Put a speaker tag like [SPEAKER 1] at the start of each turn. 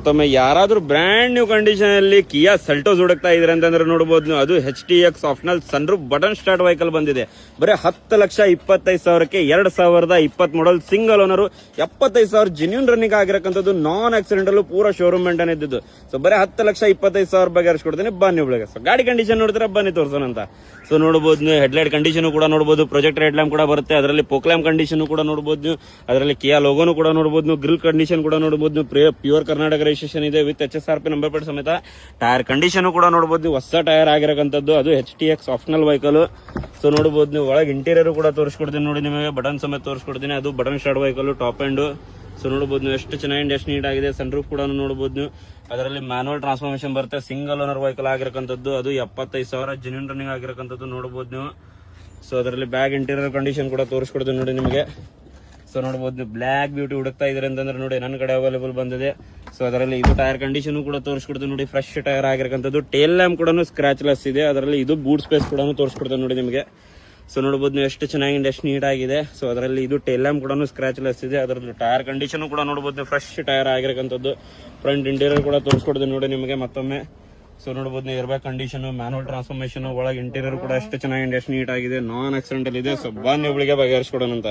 [SPEAKER 1] ಮತ್ತೊಮ್ಮೆ ಯಾರಾದ್ರೂ brand new condition ಅಲ್ಲಿ ಕಿಯಾ ಸೆಲ್ಟೋಸ್ ಹುಡುಕ್ತಾ ಇದ್ರೆ ಅಂತಂದ್ರೆ ನೋಡಬಹುದು ನೀವು. ಅದು HTX optional sunroof button start vehicle ಬಂದಿದೆ. ಬರೀ 10,25,000ಕ್ಕೆ 2020 model single owner, 75,000 genuine running ಆಗಿರಕ್ಕಂಥದ್ದು, ನಾನ್ ಆಕ್ಸಿಡೆಂಟಲ್ ಪೂರಾ ಶೋರೂಮ್ ಮೇಂಟೈನ್ ಇದ್ದು. ಸೊ ಬರೀ 10,25,000 ಬಗ್ಗೆ ಹರಿಸ್ಕೊಡ್ತೀನಿ. ಬನ್ನಿ ಒಳಗೆ. ಸೊ ಗಾಡಿ ಕಂಡೀಷನ್ ನೋಡಿದ್ರೆ ಬನ್ನಿ ತೋರ್ಸೋಣ ಅಂತ. ಸೊ ನೋಡಬಹುದು ನೀವು, ಹೆಡ್ಲೈಟ್ ಕಂಡೀಷನ್ ಕೂಡ ನೋಡಬಹುದು, ಪ್ರೊಜೆಕ್ಟರ್ ಹೆಡ್ ಲ್ಯಾಂಪ್ ಕೂಡ ಬರುತ್ತೆ, ಅದರಲ್ಲಿ ಪೋಕ್ಲ್ಯಾಂಪ್ ಕಂಡೀಷನ್ ಕೂಡ ನೋಡಬಹುದು ನೀವು, ಅದರಲ್ಲಿ ಕಿಯಾ ಲೋಗೋನು ಕೂಡ ನೋಡಬಹುದು ನೀವು, ಗ್ರಿಲ್ ಕಂಡೀಷನ್ ಕೂಡ ನೋಡಬಹುದು ನೀವು, ಪ್ಯೂರ್ ಕರ್ನಾಟಕ ರಿಜಿಸ್ಟ್ರೇಷನ್ ಇದೆ ವಿತ್ HSRP ನಂಬರ್ ಪ್ಲೇಟ್ ಸಮೇತ. ಟೈರ್ ಕಂಡೀಷನ್ ಕೂಡ ನೋಡಬಹುದು ನೀವು, ಹೊಸ ಟೈರ್ ಆಗಿರಕ್ಕಂಥದ್ದು, ಅದು HTX ಆಪ್ಷನಲ್ ವೆಹಿಕಲ್. ಸೊ ನೋಡಬಹುದು ನೀವು, ಒಳಗೆ ಇಂಟೀರಿಯರ್ ಕೂಡ ತೋರಿಸ್ಕೊಡ್ತೀನಿ ನೋಡಿ ನಿಮಗೆ, ಬಟನ್ ಸಮೇತ ತೋರಿಸ್ಕೊಡ್ತೀನಿ. ಅದು button start vehicle top end. So ನೋಡಬಹುದು ನೀವು ಎಷ್ಟು ಚೆನ್ನಾಗಿ ಎಷ್ಟು ನೀಟ್ ಆಗಿದೆ. ಸನ್ರೂಫ್ ಕೂಡ ನೋಡಬಹುದು ನೀವು, ಅದರಲ್ಲಿ ಮ್ಯಾನುವಲ್ ಟ್ರಾನ್ಸ್ಫಾರ್ಮೇಶನ್ ಬರುತ್ತೆ, ಸಿಂಗಲ್ ಓನರ್ ವೆಹಿಕಲ್ ಆಗಿರಕ್ಕಂಥದ್ದು, ಅದು 75,000 ಜೆನ್ಯೂನ್ ರನ್ನಿಂಗ್ ಆಗಿರಕ್ಕಂಥದ್ದು ನೋಡಬಹುದು ನೀವು. ಸೊ ಅದರಲ್ಲಿ ಬ್ಯಾಗ್ ಇಂಟೀರಿಯರ್ ಕಂಡೀಷನ್ ಕೂಡ ತೋರಿಸ್ಕೊಡ್ತೀನಿ ನೋಡಿ ನಿಮಗೆ. ಸೊ ನೋಡಬಹುದು ನೀವು, ಬ್ಲಾಕ್ ಬ್ಯೂಟಿ ಹುಡುಕ್ತಾ ಇದ್ರೆ ಅಂತಂದ್ರೆ ನೋಡಿ ನನ್ನ ಕಡೆ ಅವೈಲೇಬಲ್ ಬಂದಿದೆ. ಸೊ ಅದರಲ್ಲಿ ಇದು ಟೈರ್ ಕಂಡೀಷನ್ ಕೂಡ ತೋರಿಸ್ಕೊಡ್ತೀನಿ ನೋಡಿ, ಫ್ರೆಶ್ ಟೈರ್ ಆಗಿರಕ್ಕಂಥದ್ದು. ಟೇಲ್ ಲ್ಯಾಂಪ್ ಕೂಡ ಸ್ಕ್ರಾಚ್ ಲೆಸ್ ಇದೆ, ಅದರಲ್ಲಿ ಇದು ಬೂಟ್ ಸ್ಪೇಸ್ ಕೂಡ ತೋರಿಸ್ಕೊಡ್ತೀನಿ ನೋಡಿ ನಿಮಗೆ. ಸೊ ನೋಡಬಹುದು ನೀವು ಎಷ್ಟು ಚೆನ್ನಾಗಿ ಎಷ್ಟು ನೀಟ್ ಆಗಿದೆ. ಸೊ ಅದರಲ್ಲಿ ಇದು ಟೇಲ್ ಲ್ಯಾಂಪ್ ಕೂಡ ಸ್ಕ್ರಾಚ್ ಲೆಸ್ ಇದೆ, ಅದರಲ್ಲಿ ಟೈರ್ ಕಂಡೀಷನ್ ಕೂಡ ನೋಡಬಹುದು ನೀವು, ಫ್ರೆಶ್ ಟೈರ್ ಆಗಿರಕ್ಕಂಥದ್ದು. ಫ್ರಂಟ್ ಇಂಟೀರಿಯರ್ ಕೂಡ ತೋರಿಸ್ಕೊಡ್ತೀನಿ ನೋಡಿ ನಿಮಗೆ ಮತ್ತೊಮ್ಮೆ. ಸೊ ನೋಡಬಹುದು ನೀವು, ಏರ್ಬ್ಯಾಗ್ ಕಂಡೀಷನ್, ಮ್ಯಾನುವಲ್ ಟ್ರಾನ್ಸ್ಫಾರ್ಮೇಶನ್, ಒಳಗೆ ಇಂಟೀರಿಯರ್ ಕೂಡ ಎಷ್ಟು ಚೆನ್ನಾಗಿ ಎಷ್ಟು ನೀಟ್ ಆಗಿದೆ, ನಾನ್ ಆಕ್ಸಿಡೆಂಟಲ್ ಇದೆ. ಸೊ ಬನ್ನಿ ಒಬ್ಬಳಿಗೆ ಬಗೆಹರಿಸ್ಕೊಡೋಣ ಅಂತ.